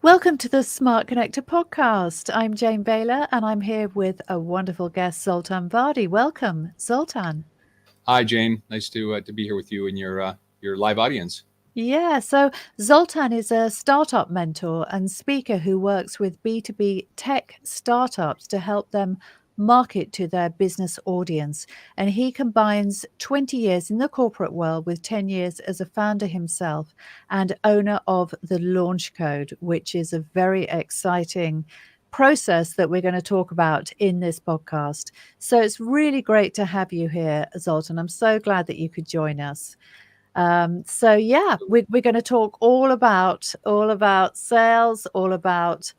Welcome to the Smart Connector podcast. I'm Jane Baylor and I'm here with a wonderful guest, Zoltan Vardy. Welcome, Zoltan. Hi, Jane. Nice to be here with you and your live audience. Yeah, so Zoltan is a startup mentor and speaker who works with B2B tech startups to help them market to their business audience. And he combines 20 years in the corporate world with 10 years as a founder himself and owner of the Launch Code, which is a very exciting process that we're going to talk about in this podcast. So it's really great to have you here, Zoltan. I'm so glad that you could join us. We're going to talk all about sales, all about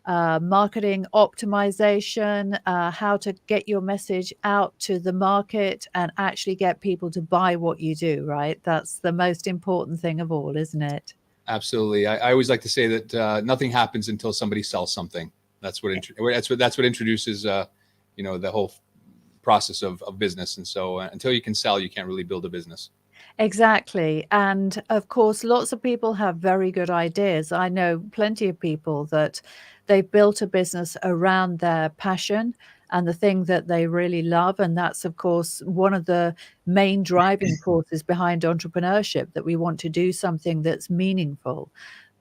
marketing optimization, how to get your message out to the market and actually get people to buy what you do. Right? That's the most important thing of all, isn't it? Absolutely. I always like to say that nothing happens until somebody sells something. That's what introduces the whole process of business. And so until you can sell, you can't really build a business. Exactly. And of course, lots of people have very good ideas. I know plenty of people that they've built a business around their passion and the thing that they really love. And that's, of course, one of the main driving forces behind entrepreneurship, that we want to do something that's meaningful.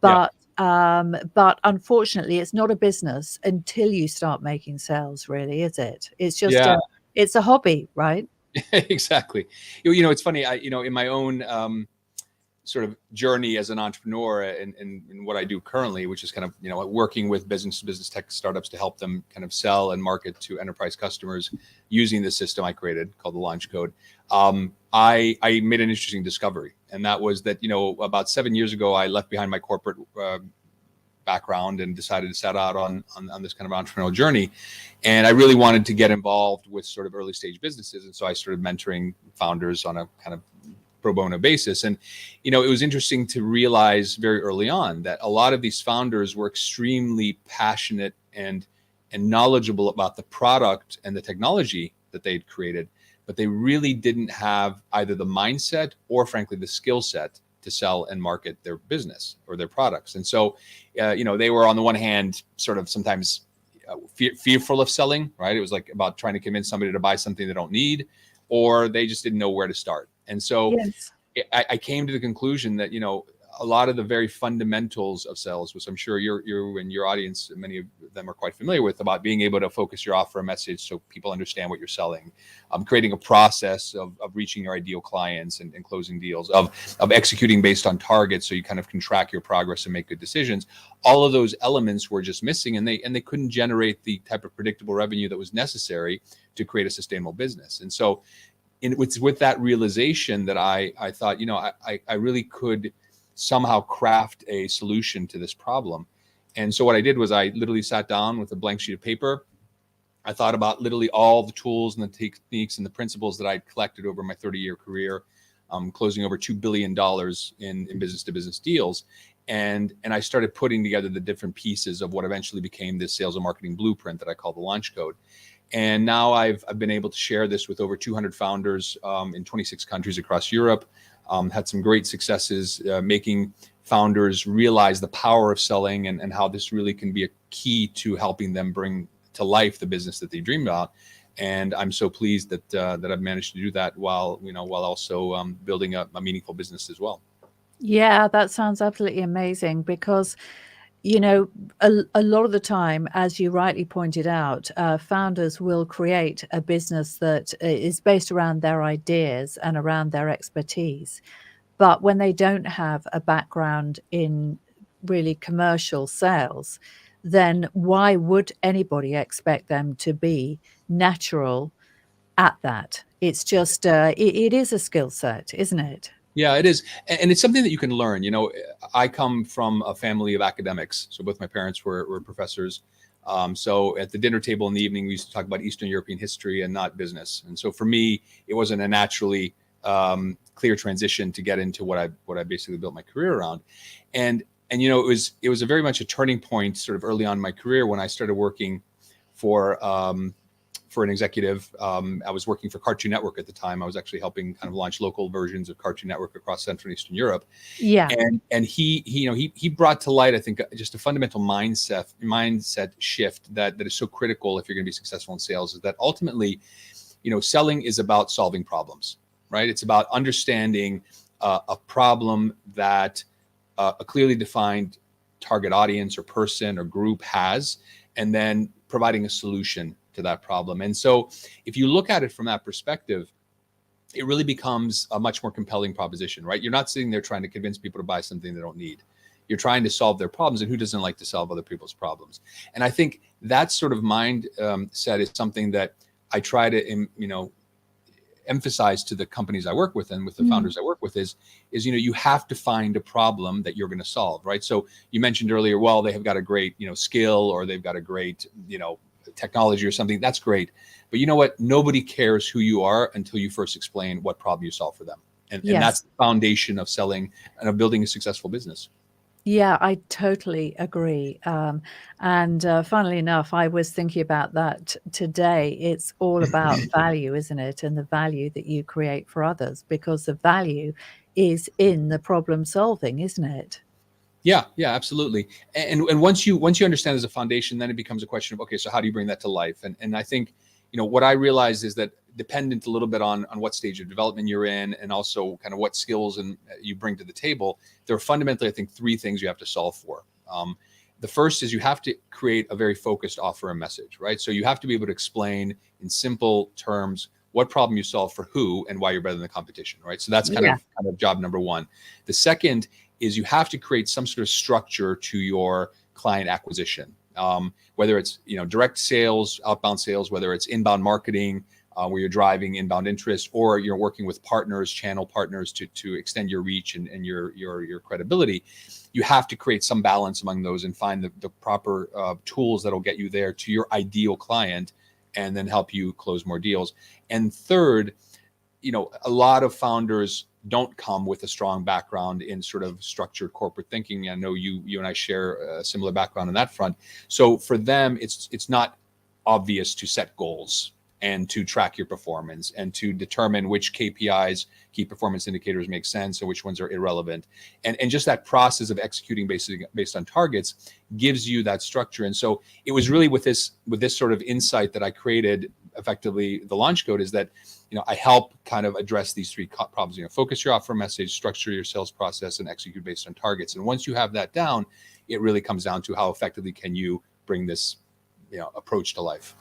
Yeah. But unfortunately, it's not a business until you start making sales, really, is it? It's just Yeah. it's a hobby, right? Exactly. It's funny. In my own sort of journey as an entrepreneur and what I do currently, which is kind of, working with business to business tech startups to help them kind of sell and market to enterprise customers using the system I created called the Launch Code. I made an interesting discovery, and that was that, about 7 years ago, I left behind my corporate background and decided to set out on this kind of entrepreneurial journey. And I really wanted to get involved with sort of early stage businesses. And so I started mentoring founders on a kind of pro bono basis. And, it was interesting to realize very early on that a lot of these founders were extremely passionate and knowledgeable about the product and the technology that they'd created, but they really didn't have either the mindset or frankly the skill set to sell and market their business or their products. And so, they were on the one hand sort of sometimes fearful of selling, right? It was like about trying to convince somebody to buy something they don't need, or they just didn't know where to start. And so Yes. I came to the conclusion that, a lot of the very fundamentals of sales, which I'm sure you and your audience, many of them are quite familiar with, about being able to focus your offer and message so people understand what you're selling, creating a process of reaching your ideal clients and closing deals, of executing based on targets so you kind of can track your progress and make good decisions. All of those elements were just missing, and they couldn't generate the type of predictable revenue that was necessary to create a sustainable business. And so with that realization that I thought, I really could somehow craft a solution to this problem. And so what I did was I literally sat down with a blank sheet of paper. I thought about literally all the tools and the techniques and the principles that I'd collected over my 30-year career, closing over $2 billion in business to business deals. And I started putting together the different pieces of what eventually became this sales and marketing blueprint that I call the Launch Code. And now I've been able to share this with over 200 founders in 26 countries across Europe. Had some great successes making founders realize the power of selling and how this really can be a key to helping them bring to life the business that they dream about. And I'm so pleased that I've managed to do that while also building a meaningful business as well. Yeah, that sounds absolutely amazing because, a lot of the time, as you rightly pointed out, founders will create a business that is based around their ideas and around their expertise. But when they don't have a background in really commercial sales, then why would anybody expect them to be natural at that? It's just, it is a skill set, isn't it? Yeah, it is. And it's something that you can learn. I come from a family of academics. So both my parents were professors. So at the dinner table in the evening, we used to talk about Eastern European history and not business. And so for me, it wasn't a naturally clear transition to get into what I basically built my career around. And it was a very much a turning point sort of early on in my career when I started working for for an executive. I was working for Cartoon Network at the time. I was actually helping kind of launch local versions of Cartoon Network across Central and Eastern Europe. Yeah. And he brought to light, I think, just a fundamental mindset shift that is so critical if you're going to be successful in sales, is that ultimately, selling is about solving problems, right? It's about understanding a problem that a clearly defined target audience or person or group has, and then providing a solution to that problem. And so if you look at it from that perspective, it really becomes a much more compelling proposition, right? You're not sitting there trying to convince people to buy something they don't need. You're trying to solve their problems, and who doesn't like to solve other people's problems? And I think that sort of mindset is something that I try to, emphasize to the companies I work with and with the founders I work with is, you have to find a problem that you're going to solve, right? So you mentioned earlier, well, they have got a great, skill, or they've got a great, technology or something. That's great. But you know what? Nobody cares who you are until you first explain what problem you solve for them. And that's the foundation of selling and of building a successful business. Yeah, I totally agree. And funnily enough, I was thinking about that today. It's all about value, isn't it? And the value that you create for others, because the value is in the problem solving, isn't it? Yeah, absolutely. And once you understand there's a foundation, then it becomes a question of, okay, so how do you bring that to life? And I think, what I realized is that, dependent a little bit on what stage of development you're in, and also kind of what skills and you bring to the table, there are fundamentally, I think, three things you have to solve for. The first is you have to create a very focused offer and message, right? So you have to be able to explain in simple terms what problem you solve for who and why you're better than the competition, right? So that's kind of job number one. The second is you have to create some sort of structure to your client acquisition, whether it's direct sales, outbound sales, whether it's inbound marketing, where you're driving inbound interest, or you're working with partners, channel partners to extend your reach and your credibility. You have to create some balance among those and find the proper tools that'll get you there to your ideal client, and then help you close more deals. And third, a lot of founders don't come with a strong background in sort of structured corporate thinking. I know you and I share a similar background on that front. So for them, it's not obvious to set goals and to track your performance and to determine which KPIs, key performance indicators, make sense and which ones are irrelevant. And just that process of executing based on targets gives you that structure. And so it was really with this sort of insight that I created effectively the launch code, is that I help kind of address these three problems. Focus your offer message, structure your sales process, and execute based on targets. And once you have that down, it really comes down to how effectively can you bring this approach to life.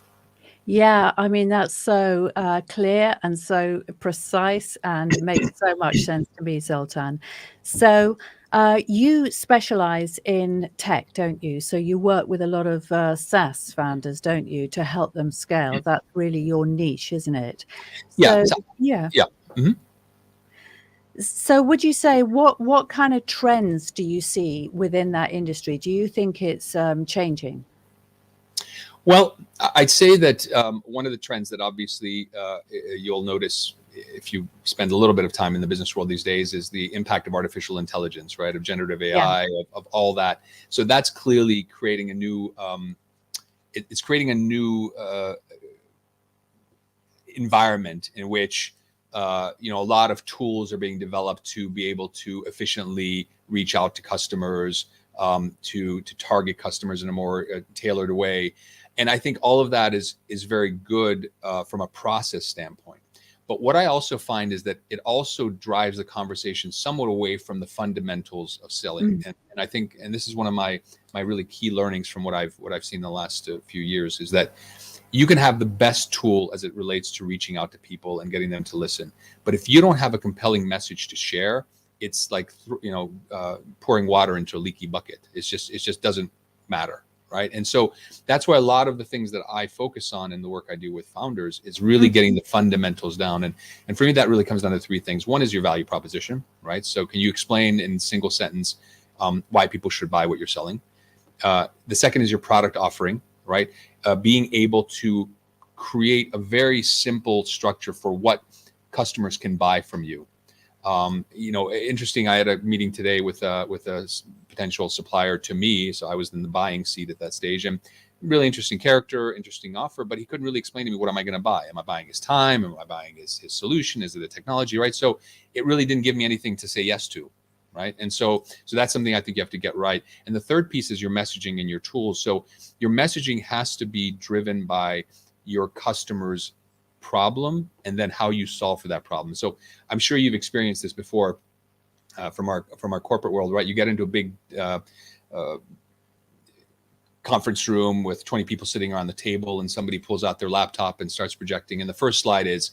Yeah, I mean, that's so clear and so precise and makes so much sense to me, Zoltan. So you specialize in tech, don't you? So you work with a lot of SaaS founders, don't you, to help them scale? That's really your niche, isn't it? Yeah. So yeah. Yeah. Mm-hmm. So would you say what kind of trends do you see within that industry? Do you think it's changing? Well, I'd say that one of the trends that obviously you'll notice if you spend a little bit of time in the business world these days is the impact of artificial intelligence, right? Of generative AI, of all that. So that's clearly creating a new, it's creating a new environment in which, a lot of tools are being developed to be able to efficiently reach out to customers, to target customers in a more tailored way. And I think all of that is very good from a process standpoint. But what I also find is that it also drives the conversation somewhat away from the fundamentals of selling. And I think, and this is one of my really key learnings from what I've seen in the last few years, is that you can have the best tool as it relates to reaching out to people and getting them to listen. But if you don't have a compelling message to share, it's like pouring water into a leaky bucket. It just doesn't matter. Right. And so that's why a lot of the things that I focus on in the work I do with founders is really getting the fundamentals down. And for me, that really comes down to three things. One is your value proposition, right? So can you explain in single sentence why people should buy what you're selling? The second is your product offering, right? Being able to create a very simple structure for what customers can buy from you. Interesting. I had a meeting today with a potential supplier to me. So I was in the buying seat at that stage. And really interesting character, interesting offer, but he couldn't really explain to me, what am I going to buy? Am I buying his time? Am I buying his solution? Is it the technology, right? So it really didn't give me anything to say yes to, right? And so that's something I think you have to get right. And the third piece is your messaging and your tools. So your messaging has to be driven by your customer's problem and then how you solve for that problem. So I'm sure you've experienced this before from our corporate world, right? You get into a big conference room with 20 people sitting around the table, and somebody pulls out their laptop and starts projecting. And the first slide is,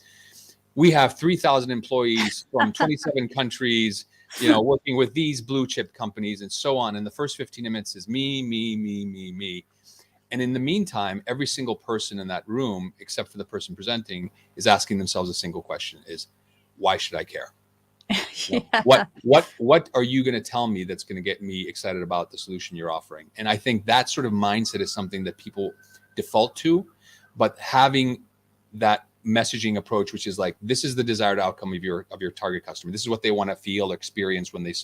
we have 3,000 employees from 27 countries, working with these blue chip companies and so on. And the first 15 minutes is me, me, me, me, me. And in the meantime, every single person in that room, except for the person presenting, is asking themselves a single question: is, why should I care? Yeah. What are you going to tell me that's going to get me excited about the solution you're offering? And I think that sort of mindset is something that people default to, but having that messaging approach, which is like, this is the desired outcome of your target customer. This is what they want to feel or experience when they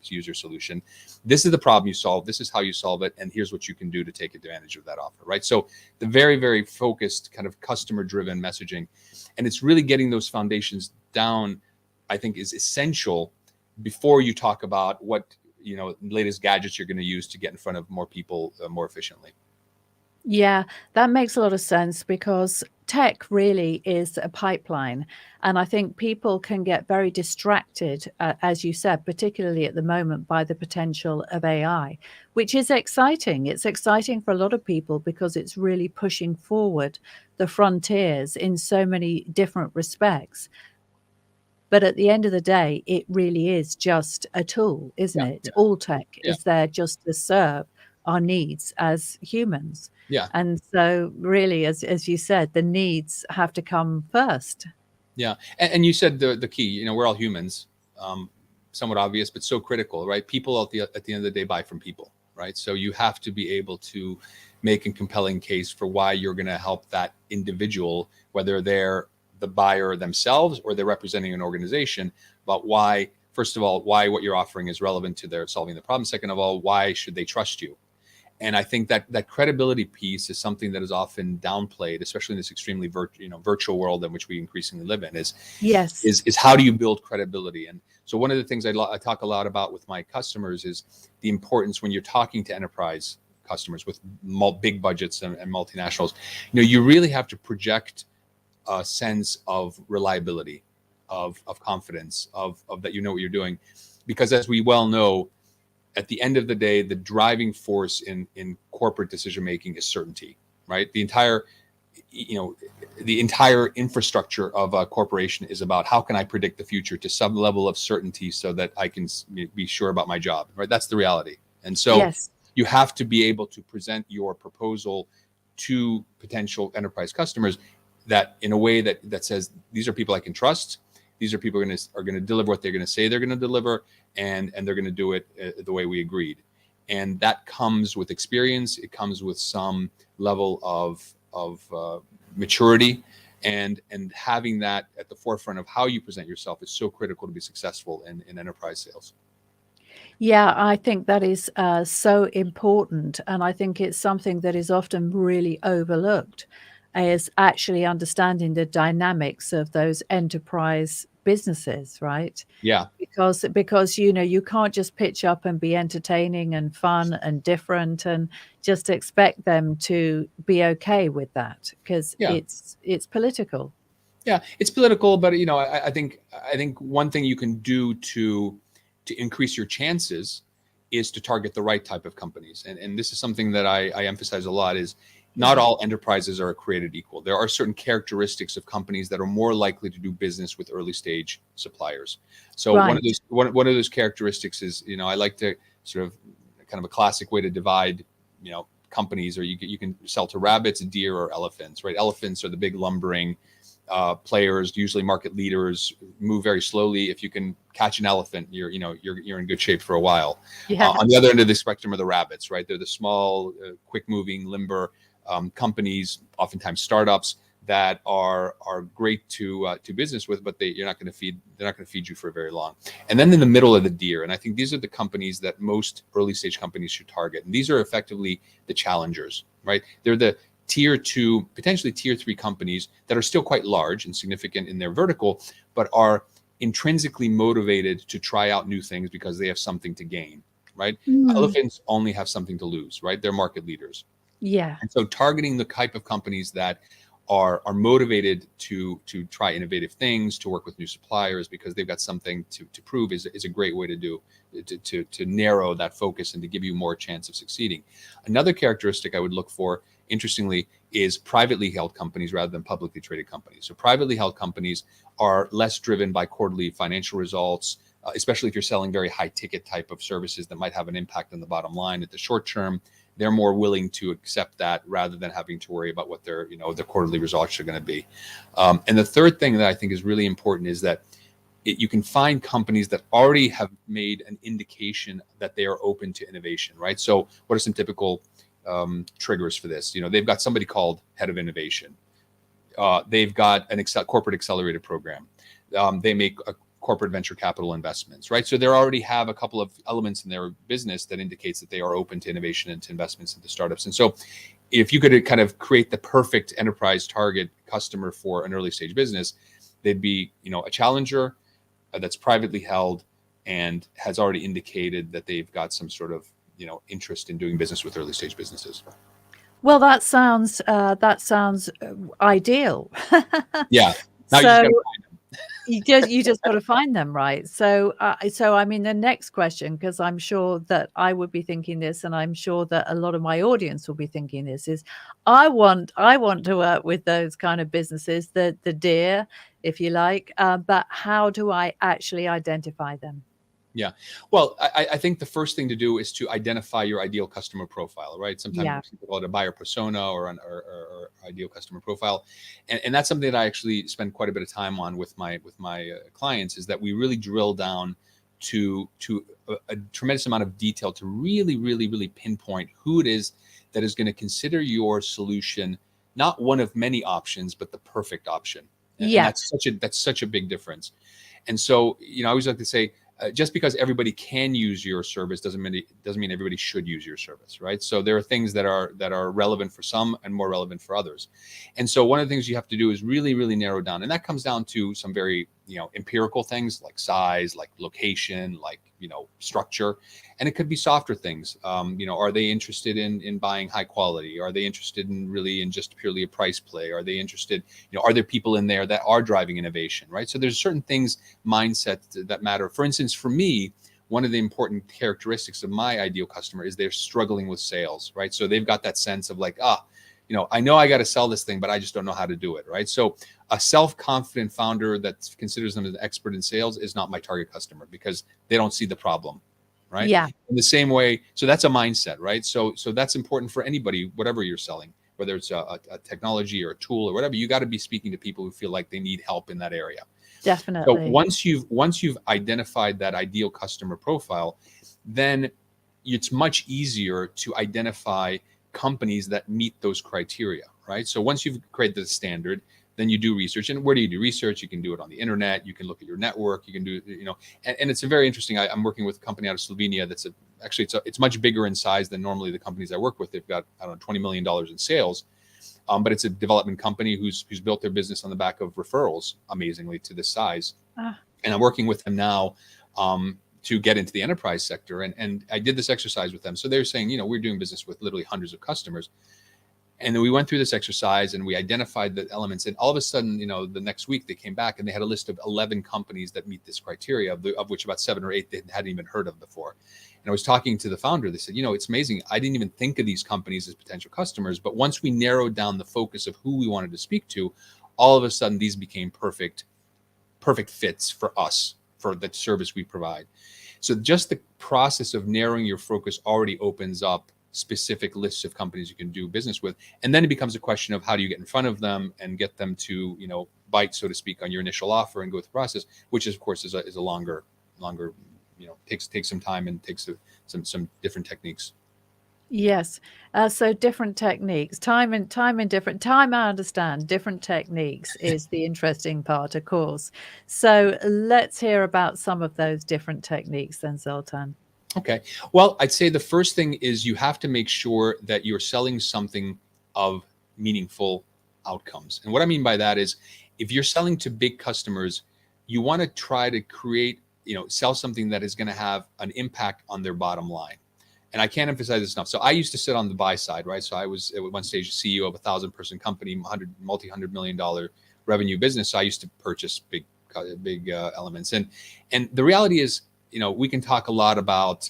use your solution. This is the problem you solve. This is how you solve it. And here's what you can do to take advantage of that offer, right? So the very, very focused kind of customer driven messaging, and it's really getting those foundations down, I think, is essential before you talk about what, latest gadgets you're going to use to get in front of more people more efficiently. Yeah, that makes a lot of sense, because tech really is a pipeline. And I think people can get very distracted, as you said, particularly at the moment, by the potential of AI, which is exciting. It's exciting for a lot of people because it's really pushing forward the frontiers in so many different respects. But at the end of the day, it really is just a tool, isn't Yeah, it? yeah, All tech yeah. is there just to serve our needs as humans. Yeah. And so really, as you said, the needs have to come first. Yeah. And you said the key, we're all humans, somewhat obvious, but so critical, right? People at the end of the day buy from people, right? So you have to be able to make a compelling case for why you're going to help that individual, whether they're the buyer themselves or they're representing an organization, but why, first of all, why what you're offering is relevant to their solving the problem. Second of all, why should they trust you? And I think that credibility piece is something that is often downplayed, especially in this extremely virtual world in which we increasingly live in. Yes. Is how do you build credibility? And so one of the things I talk a lot about with my customers is the importance when you're talking to enterprise customers with big budgets and multinationals. You really have to project a sense of reliability, of confidence, of that what you're doing, because as we well know, at the end of the day, the driving force in corporate decision making is certainty, right? The entire infrastructure of a corporation is about how can I predict the future to some level of certainty so that I can be sure about my job, right? That's the reality. And so Yes. you have to be able to present your proposal to potential enterprise customers that in a way that says, these are people I can trust. These are people are going to deliver what they're going to say they're going to deliver, and they're going to do it the way we agreed. And that comes with experience. It comes with some level of maturity, and having that at the forefront of how you present yourself is so critical to be successful in enterprise sales. Yeah, I think that is so important. And I think it's something that is often really overlooked, is actually understanding the dynamics of those enterprise businesses, right? Yeah. Because you can't just pitch up and be entertaining and fun and different and just expect them to be okay with that, because Yeah. it's political. Yeah, it's political, but I think one thing you can do to increase your chances is to target the right type of companies. And this is something that I emphasize a lot, is not all enterprises are created equal. There are certain characteristics of companies that are more likely to do business with early stage suppliers. So Right. one of those characteristics is, I like to sort of kind of a classic way to divide, companies, or you can sell to rabbits, deer, or elephants, right? Elephants are the big lumbering players, usually market leaders, move very slowly. If you can catch an elephant, you're in good shape for a while. Yeah. On the other end of the spectrum are the rabbits, right? They're the small, quick moving, limber companies, oftentimes startups that are great to business with, but they're not going to feed you for very long. And then in the middle of the deer, and I think these are the companies that most early stage companies should target. And these are effectively the challengers, right? They're the tier 2, potentially tier 3 companies that are still quite large and significant in their vertical, but are intrinsically motivated to try out new things because they have something to gain, right? Elephants only have something to lose, right? They're market leaders. Yeah. And so targeting the type of companies that are motivated to try innovative things, to work with new suppliers because they've got something to prove is a great way to narrow that focus and to give you more chance of succeeding. Another characteristic I would look for, interestingly, is privately held companies rather than publicly traded companies. So privately held companies are less driven by quarterly financial results, especially if you're selling very high ticket type of services that might have an impact on the bottom line at the short term. They're more willing to accept that rather than having to worry about what their quarterly results are going to be. And the third thing that I think is really important is that you can find companies that already have made an indication that they are open to innovation, right? So what are some typical triggers for this? They've got somebody called head of innovation. They've got an corporate accelerator program. They make a corporate venture capital investments, right? So they already have a couple of elements in their business that indicates that they are open to innovation and to investments into startups. And so if you could kind of create the perfect enterprise target customer for an early stage business, they'd be, a challenger that's privately held and has already indicated that they've got some sort of, interest in doing business with early stage businesses. Well, that sounds ideal. Yeah. Now So you just got to find them. you just got to find them, right? So I mean, the next question, because I'm sure that I would be thinking this, and I'm sure that a lot of my audience will be thinking this, is I want to work with those kind of businesses, the deer, if you like, but how do I actually identify them? Yeah. Well, I think the first thing to do is to identify your ideal customer profile, right? Sometimes Yeah. people call it a buyer persona or ideal customer profile. And that's something that I actually spend quite a bit of time on with my clients, is that we really drill down to a tremendous amount of detail to really, really, really pinpoint who it is that is going to consider your solution, not one of many options, but the perfect option. And Yeah. that's such a big difference. And so, I always like to say, just because everybody can use your service doesn't mean everybody should use your service, right? So there are things that are relevant for some and more relevant for others. And so one of the things you have to do is really, really narrow down. And that comes down to some very, empirical things like size, like location, like, structure. And it could be softer things. Are they interested in buying high quality? Are they interested in just purely a price play? Are they interested, are there people in there that are driving innovation, right? So there's certain things, mindset, that matter. For instance, for me, one of the important characteristics of my ideal customer is they're struggling with sales, right? So they've got that sense of like, I know I got to sell this thing, but I just don't know how to do it, right? So a self-confident founder that considers them an expert in sales is not my target customer because they don't see the problem, right? Yeah. In the same way, so that's a mindset, right? So that's important for anybody, whatever you're selling, whether it's a technology or a tool or whatever. You got to be speaking to people who feel like they need help in that area. So Definitely. once you've identified that ideal customer profile, then it's much easier to identify companies that meet those criteria, right? So once you've created the standard, then you do research. And where do you do research? You can do it on the internet. You can look at your network. You can do, and it's a very interesting. I'm working with a company out of Slovenia that's it's much bigger in size than normally the companies I work with. They've got, I don't know, $20 million in sales. But it's a development company who's built their business on the back of referrals, amazingly, to this size. And I'm working with them now to get into the enterprise sector. And I did this exercise with them. So they're saying, we're doing business with literally hundreds of customers. And then we went through this exercise and we identified the elements. And all of a sudden, the next week they came back and they had a list of 11 companies that meet this criteria, of which about 7 or 8 they hadn't even heard of before. And I was talking to the founder. They said, it's amazing. I didn't even think of these companies as potential customers. But once we narrowed down the focus of who we wanted to speak to, all of a sudden these became perfect fits for us, for the service we provide. So just the process of narrowing your focus already opens up specific lists of companies you can do business with. And then it becomes a question of how do you get in front of them and get them to, bite, so to speak, on your initial offer and go through the process, which is, of course, is a longer, takes some time and takes some different techniques. Yes. So different techniques, time I understand, different techniques is the interesting part, of course. So let's hear about some of those different techniques then, Zoltan. Okay. Well, I'd say the first thing is you have to make sure that you're selling something of meaningful outcomes. And what I mean by that is if you're selling to big customers, you want to try to create, sell something that is going to have an impact on their bottom line. And I can't emphasize this enough. So I used to sit on the buy side, right? So I was at one stage CEO of a 1,000-person company, multi-$100 million revenue business. So I used to purchase big elements. And the reality is, we can talk a lot about,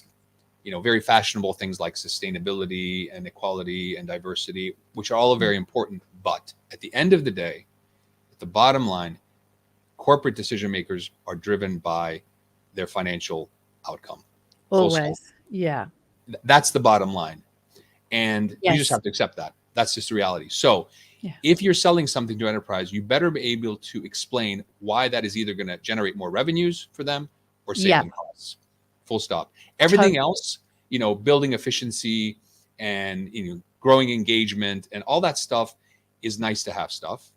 very fashionable things like sustainability and equality and diversity, which are all very important. But at the end of the day, at the bottom line, corporate decision makers are driven by their financial outcome. Full stop. Always. Yeah. That's the bottom line. And you just Yes. have to accept that. That's just the reality. So Yeah. if you're selling something to enterprise, you better be able to explain why that is either going to generate more revenues for them or save Yeah. them costs. Full stop. Everything Totally. else, building efficiency and growing engagement and all that stuff is nice to have stuff.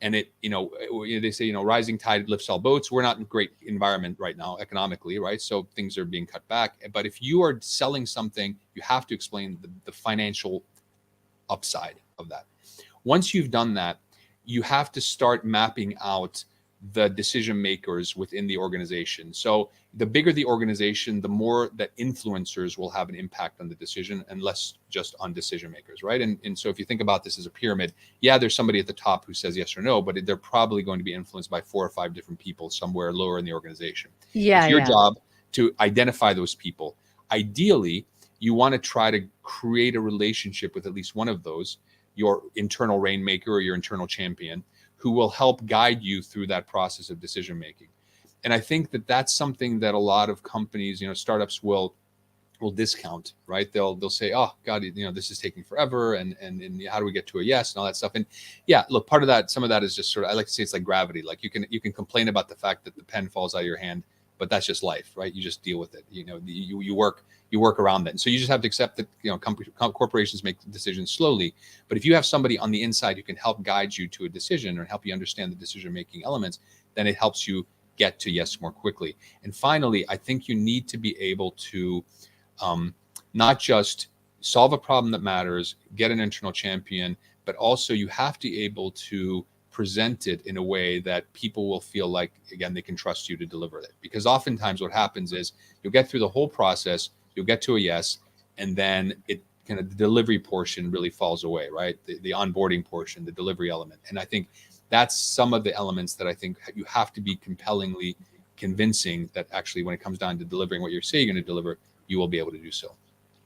And they say, rising tide lifts all boats. We're not in a great environment right now economically, right? So things are being cut back. But if you are selling something, you have to explain the financial upside of that. Once you've done that, you have to start mapping out the decision makers within the organization. So the bigger the organization, the more that influencers will have an impact on the decision and less just on decision makers, right? And so if you think about this as a pyramid, yeah, there's somebody at the top who says yes or no, but they're probably going to be influenced by 4 or 5 different people somewhere lower in the organization. Yeah. It's your Yeah. job to identify those people. Ideally, you want to try to create a relationship with at least one of those, your internal rainmaker or your internal champion, who will help guide you through that process of decision making. And I think that that's something that a lot of companies, startups will discount, right? They'll say, oh God, this is taking forever, and how do we get to a yes and all that stuff. And yeah, look, part of that, some of that is just sort of, I like to say it's like gravity. Like you can complain about the fact that the pen falls out of your hand, but that's just life, right? You just deal with it. You work around that. And so you just have to accept that corporations make decisions slowly. But if you have somebody on the inside who can help guide you to a decision or help you understand the decision making elements, then it helps you get to yes more quickly. And finally, I think you need to be able to not just solve a problem that matters, get an internal champion, but also you have to be able to present it in a way that people will feel like, again, they can trust you to deliver it. Because oftentimes what happens is you'll get through the whole process, you'll get to a yes, and then it kind of the delivery portion really falls away, right? The onboarding portion, the delivery element. And I think that's some of the elements that I think you have to be compellingly convincing that actually when it comes down to delivering what you say you're going to deliver, you will be able to do so.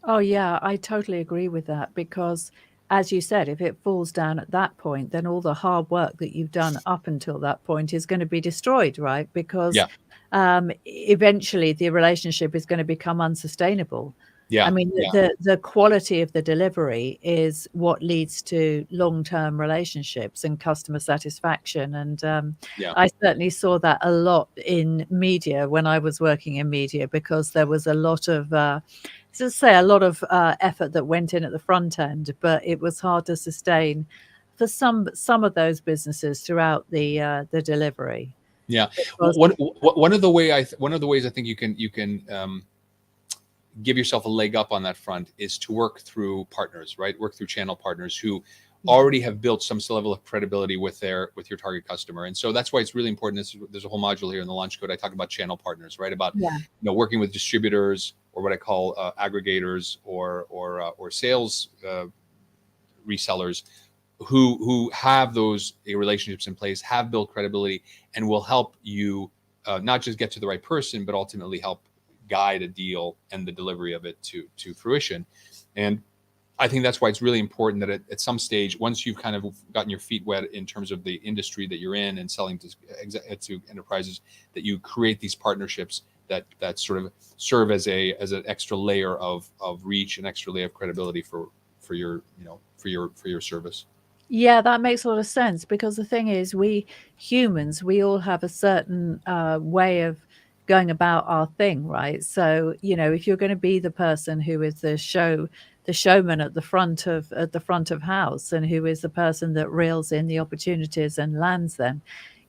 Oh, yeah, I totally agree with that because, as you said, if it falls down at that point, then all the hard work that you've done up until that point is going to be destroyed, right? Because Yeah. eventually the relationship is going to become unsustainable. I Yeah. mean, Yeah. the quality of the delivery is what leads to long-term relationships and customer satisfaction. And Yeah. I certainly saw that a lot in media when I was working in media because there was a lot of effort that went in at the front end, but it was hard to sustain for some of those businesses throughout the delivery. Yeah. Because One of the ways I think you can give yourself a leg up on that front is to work through partners, right? Work through channel partners who yeah, already have built some level of credibility with your target customer. And so that's why it's really important. There's a whole module here in the launch code. I talk about channel partners, right? About yeah, working with distributors or what I call aggregators or sales resellers who have those relationships in place, have built credibility, and will help you not just get to the right person, but ultimately help guide a deal and the delivery of it to fruition. And I think that's why it's really important that at some stage, once you've kind of gotten your feet wet in terms of the industry that you're in and selling to enterprises, that you create these partnerships that sort of serve as an extra layer of reach, an extra layer of credibility for your service. yeah, that makes a lot of sense because the thing is, we humans, we all have a certain way of going about our thing, right? So, if you're going to be the person who is the show the showman at the front of house, and who is the person that reels in the opportunities and lands them,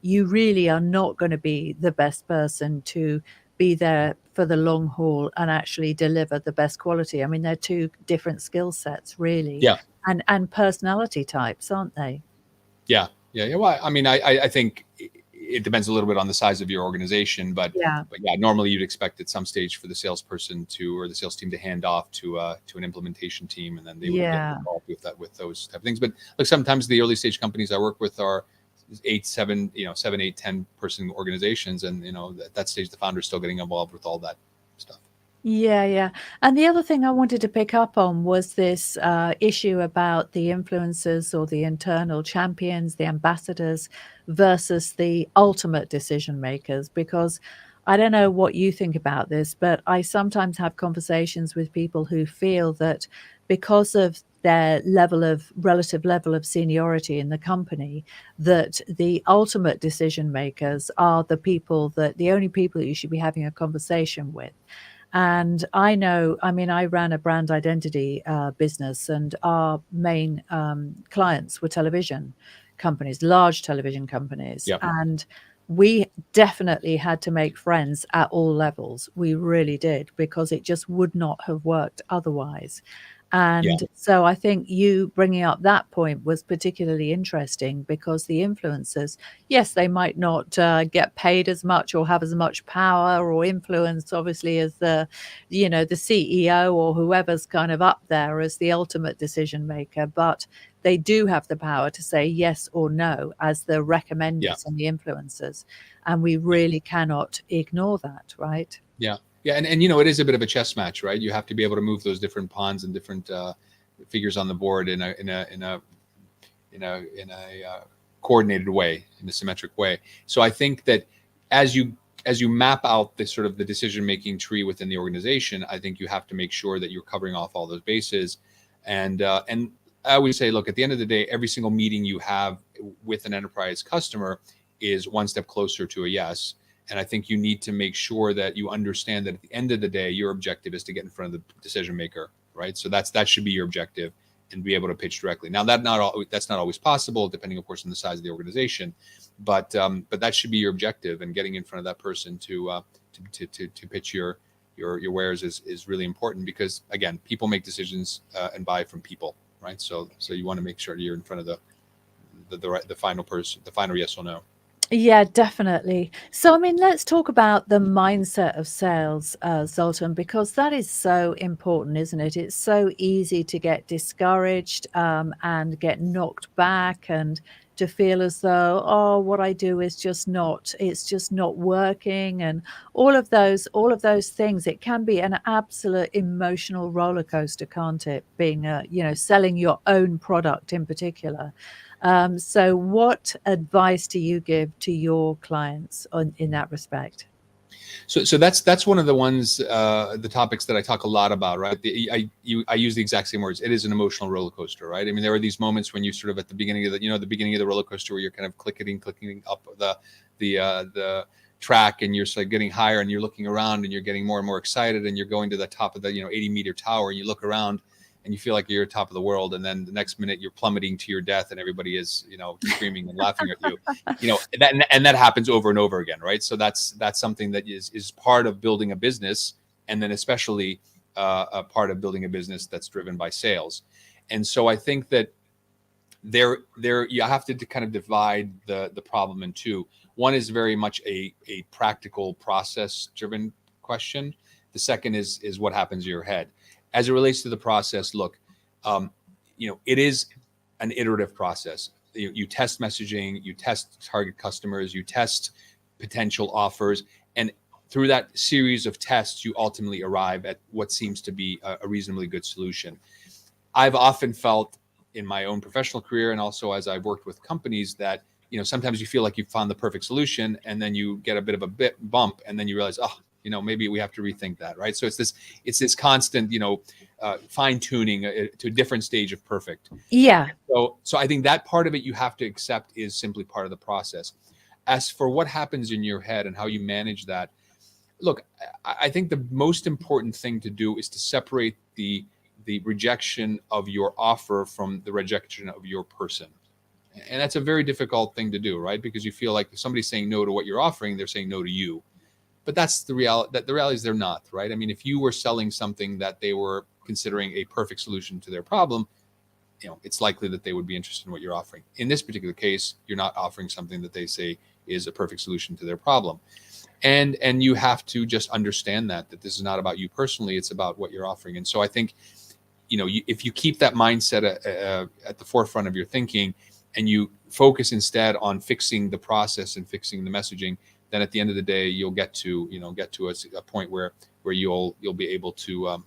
you really are not going to be the best person to be there for the long haul and actually deliver the best quality. I mean, they're two different skill sets, really, Yeah. and personality types, aren't they? Yeah. Well, I mean, I think it depends a little bit on the size of your organization, but Yeah. yeah, normally you'd expect at some stage for the salesperson or the sales team to hand off to an implementation team, and then they would get Yeah. involved with those type of things. But like sometimes the early stage companies I work with are 7, 8, 10 person organizations, and at that stage the founder's still getting involved with all that stuff. Yeah, yeah. And the other thing I wanted to pick up on was this issue about the influencers or the internal champions, the ambassadors versus the ultimate decision makers. Because I don't know what you think about this, but I sometimes have conversations with people who feel that because of their relative level of seniority in the company, that the ultimate decision makers are the only people that you should be having a conversation with. And I know, I mean, I ran a brand identity business, and our main clients were television companies, large television companies. Yeah. And we definitely had to make friends at all levels. We really did, because it just would not have worked otherwise. Yeah. And so I think you bringing up that point was particularly interesting, because the influencers, yes, they might not get paid as much or have as much power or influence, obviously, as the CEO or whoever's kind of up there as the ultimate decision maker, but they do have the power to say yes or no as the Yeah. recommenders and the influencers. And we Yeah. really cannot ignore that, right? Yeah. Yeah. And it is a bit of a chess match, right? You have to be able to move those different pawns and different figures on the board in a coordinated way, in a symmetric way. So I think that as you map out the sort of the decision making tree within the organization, I think you have to make sure that you're covering off all those bases. And I always say, look, at the end of the day, every single meeting you have with an enterprise customer is one step closer to a yes. And I think you need to make sure that you understand that at the end of the day, your objective is to get in front of the decision maker, right? So that should be your objective, and be able to pitch directly. Now that's not always possible, depending, of course, on the size of the organization, but that should be your objective. And getting in front of that person to pitch your wares is really important, because again, people make decisions and buy from people, right? So you want to make sure you're in front of the final person, the final yes or no. Yeah, definitely. So, I mean, let's talk about the mindset of sales, Zoltan, because that is so important, isn't it? It's so easy to get discouraged and get knocked back, and to feel as though, oh, what I do is it's just not working, and all of those things. It can be an absolute emotional roller coaster, can't it? Being selling your own product in particular. So what advice do you give to your clients in that respect? So that's one of the topics that I talk a lot about, right? I use the exact same words. It is an emotional roller coaster, right? I mean, there are these moments when you sort of at the beginning of the beginning of the roller coaster, where you're kind of clicking up the track, and you're sort of getting higher, and you're looking around, and you're getting more and more excited, and you're going to the top of the 80-meter tower, and you look around, and you feel like you're at top of the world, and then the next minute you're plummeting to your death, and everybody is screaming and laughing at you. That happens over and over again, right? So that's something that is part of building a business, and then especially a part of building a business that's driven by sales. And so I think that there you have to kind of divide the problem in two. One is very much a practical, process driven question. The second is what happens in your head. As it relates to the process, look, it is an iterative process. You test messaging, you test target customers, you test potential offers, and through that series of tests, you ultimately arrive at what seems to be a reasonably good solution. I've often felt in my own professional career, and also as I've worked with companies, that sometimes you feel like you've found the perfect solution, and then you get a bit of a bump, and then you realize, oh, maybe we have to rethink that, right? So it's this constant, fine tuning to a different stage of perfect. Yeah. So I think that part of it you have to accept is simply part of the process. As for what happens in your head and how you manage that, look, I think the most important thing to do is to separate the the rejection of your offer from the rejection of your person. And that's a very difficult thing to do, right? Because you feel like if somebody's saying no to what you're offering, they're saying no to you. But that's the reality. That the reality is they're not, right? I mean, if you were selling something that they were considering a perfect solution to their problem, it's likely that they would be interested in what you're offering. In this particular case, you're not offering something that they say is a perfect solution to their problem. And you have to just understand that this is not about you personally, it's about what you're offering. And so I think, if you keep that mindset at the forefront of your thinking, and you focus instead on fixing the process and fixing the messaging, then at the end of the day, you'll get to a point where you'll be able to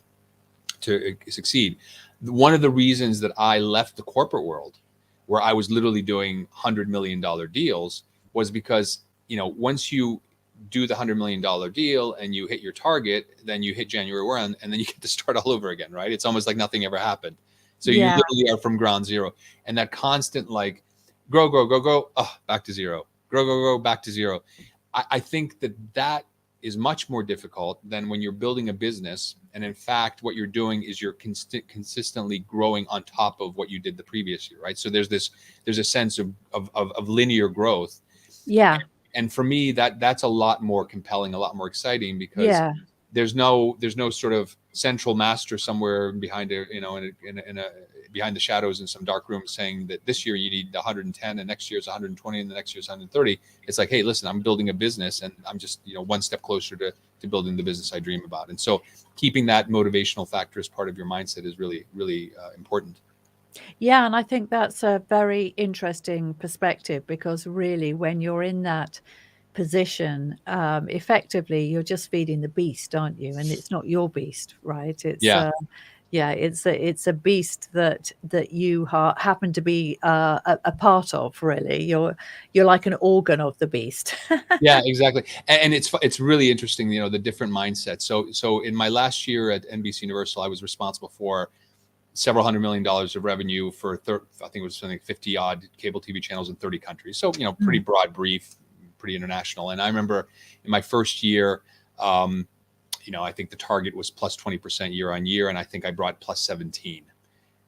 succeed. One of the reasons that I left the corporate world, where I was literally doing $100 million deals, was because, once you do the $100 million deal and you hit your target, then you hit January 1 and then you get to start all over again, right? It's almost like nothing ever happened. So you literally are from ground zero, and that constant like grow, back to zero, grow, back to zero. I think that is much more difficult than when you're building a business. And in fact, what you're doing is you're consistently growing on top of what you did the previous year, right? So there's a sense of linear growth. Yeah. And for me, that's a lot more compelling, a lot more exciting, because there's no sort of central master somewhere behind behind the shadows in some dark room saying that this year you need 110 and next year's 120 and the next year's 130. It's like, hey, listen, I'm building a business and I'm just one step closer to building the business I dream about. And so keeping that motivational factor as part of your mindset is really, really important. Yeah, and I think that's a very interesting perspective, because really when you're in that position, effectively you're just feeding the beast, aren't you? And it's not your beast, right? It's Yeah. it's a beast that you happen to be a part of. Really, you're like an organ of the beast. Yeah, exactly. And it's really interesting, the different mindsets. So in my last year at NBC Universal, I was responsible for several $100 million of revenue for I think it was something 50 odd cable TV channels in 30 countries. So, pretty broad brief, pretty international. And I remember in my first year, I think the target was plus 20% year on year. And I think I brought plus 17.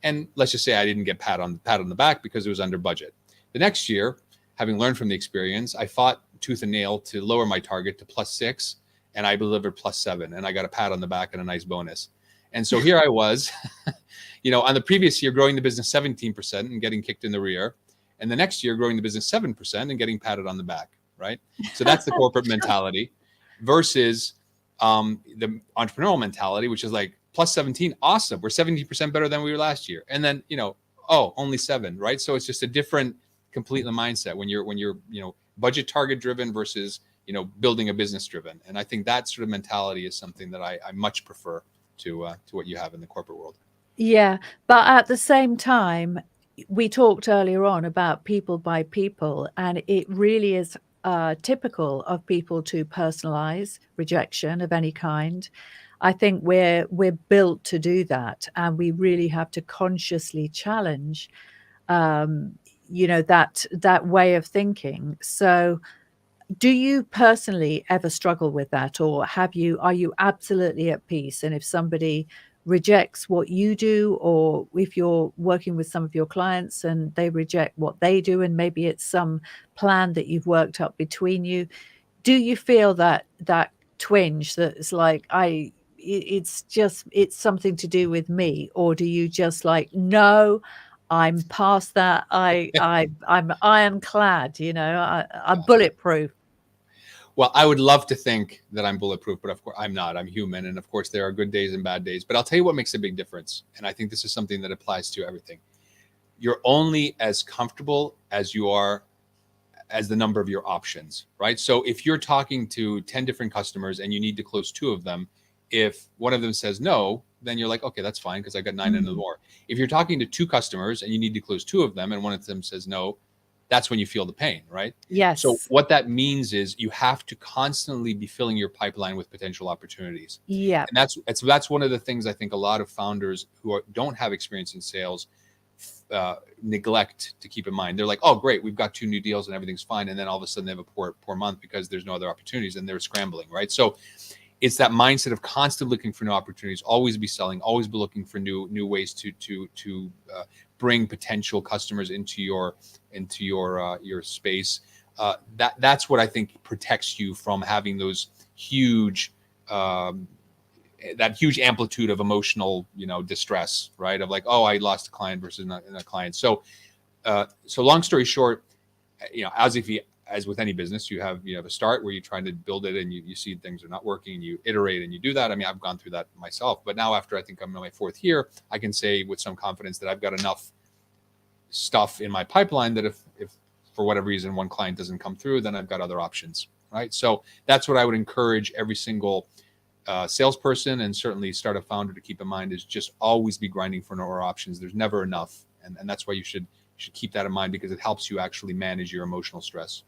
And let's just say I didn't get pat on the back because it was under budget. The next year, having learned from the experience, I fought tooth and nail to lower my target to plus 6, and I delivered plus 7, and I got a pat on the back and a nice bonus. And so here I was, on the previous year, growing the business 17% and getting kicked in the rear. And the next year, growing the business 7% and getting patted on the back, right? So that's the corporate mentality versus the entrepreneurial mentality, which is like plus 17, awesome. We're 17% better than we were last year. And then, only 7, right? So it's just a different completely mindset when you're budget target driven versus, building a business driven. And I think that sort of mentality is something that I much prefer to what you have in the corporate world. Yeah, but at the same time, we talked earlier on about people by people, and it really is typical of people to personalize rejection of any kind. I think we're built to do that, and we really have to consciously challenge, that way of thinking. So, do you personally ever struggle with that, or are you absolutely at peace? And if somebody rejects what you do, or if you're working with some of your clients and they reject what they do, and maybe it's some plan that you've worked up between you, do you feel that twinge that it's like, it's something to do with me? Or do you just like, no, I'm past that. I'm ironclad, I'm bulletproof. Well, I would love to think that I'm bulletproof, but of course I'm not. I'm human. And of course there are good days and bad days, but I'll tell you what makes a big difference. And I think this is something that applies to everything. You're only as comfortable as you are as the number of your options, right? So if you're talking to 10 different customers and you need to close 2 of them, if one of them says no, then you're like, okay, that's fine, because I got 9 and more. If you're talking to 2 customers and you need to close 2 of them and one of them says no, that's when you feel the pain, right? Yes. So what that means is you have to constantly be filling your pipeline with potential opportunities. Yeah. And that's one of the things I think a lot of founders who don't have experience in sales neglect to keep in mind. They're like, oh, great, we've got 2 new deals and everything's fine. And then all of a sudden they have a poor month because there's no other opportunities and they're scrambling, right? So it's that mindset of constantly looking for new opportunities, always be selling, always be looking for new ways to bring potential customers into your space. That's what I think protects you from having those huge that huge amplitude of emotional, distress, right? Of like, oh, I lost a client versus not a client. So long story short, as with any business, you have a start where you're trying to build it and you see things are not working and you iterate and you do that. I mean, I've gone through that myself, but now after I think I'm in my 4th year, I can say with some confidence that I've got enough stuff in my pipeline that if for whatever reason one client doesn't come through, then I've got other options, right? So that's what I would encourage every single salesperson and certainly startup founder to keep in mind, is just always be grinding for more options. There's never enough, and that's why you should keep that in mind, because it helps you actually manage your emotional stress.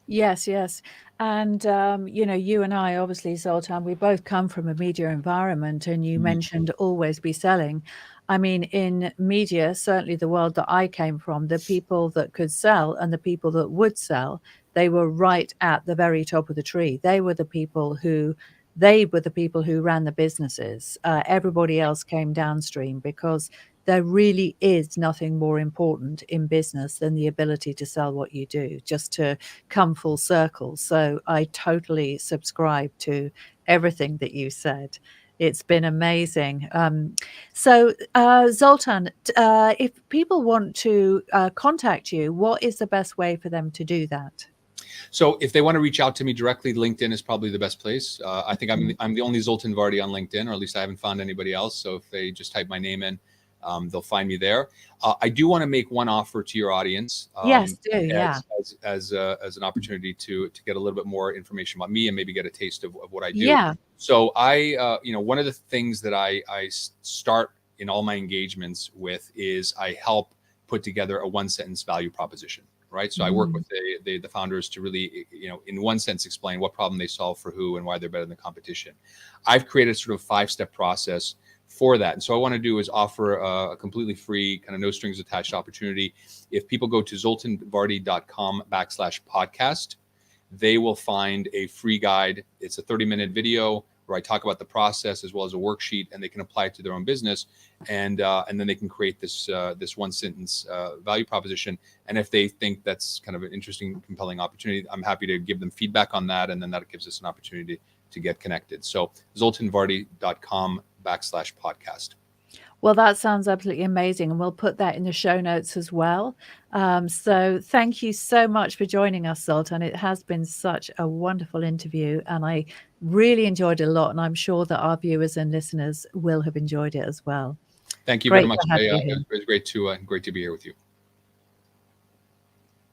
Yes, yes. And, you and I, obviously, Zoltan, we both come from a media environment, and you Mhm. mentioned always be selling. I mean, in media, certainly the world that I came from, the people that could sell and the people that would sell, they were right at the very top of the tree. They were the people who ran the businesses. Everybody else came downstream, because there really is nothing more important in business than the ability to sell what you do, just to come full circle. So I totally subscribe to everything that you said. It's been amazing. Zoltan, if people want to contact you, what is the best way for them to do that? So if they want to reach out to me directly, LinkedIn is probably the best place. I think Mhm. I'm the only Zoltan Vardy on LinkedIn, or at least I haven't found anybody else. So if they just type my name in, they'll find me there. I do want to make one offer to your audience, Yes, do. Yeah. as an opportunity to get a little bit more information about me and maybe get a taste of what I do. Yeah. So one of the things that I start in all my engagements with is I help put together a 1-sentence value proposition. Right. So I work Mm. with the founders to really, in one sense, explain what problem they solve for who and why they're better than the competition. I've created a sort of 5-step process for that. And so what I want to do is offer a completely free, kind of no strings attached opportunity. If people go to zoltanvardy.com/podcast, they will find a free guide. It's a 30-minute video where I talk about the process as well as a worksheet, and they can apply it to their own business, and then they can create this 1-sentence value proposition. And if they think that's kind of an interesting, compelling opportunity, I'm happy to give them feedback on that, and then that gives us an opportunity to get connected. So zoltanvardy.com/podcast. Well, that sounds absolutely amazing, and we'll put that in the show notes as well. So thank you so much for joining us, Zoltan. It has been such a wonderful interview, and I really enjoyed it a lot, and I'm sure that our viewers and listeners will have enjoyed it as well. Thank you very Great much. to have you here. It was great to be here with you.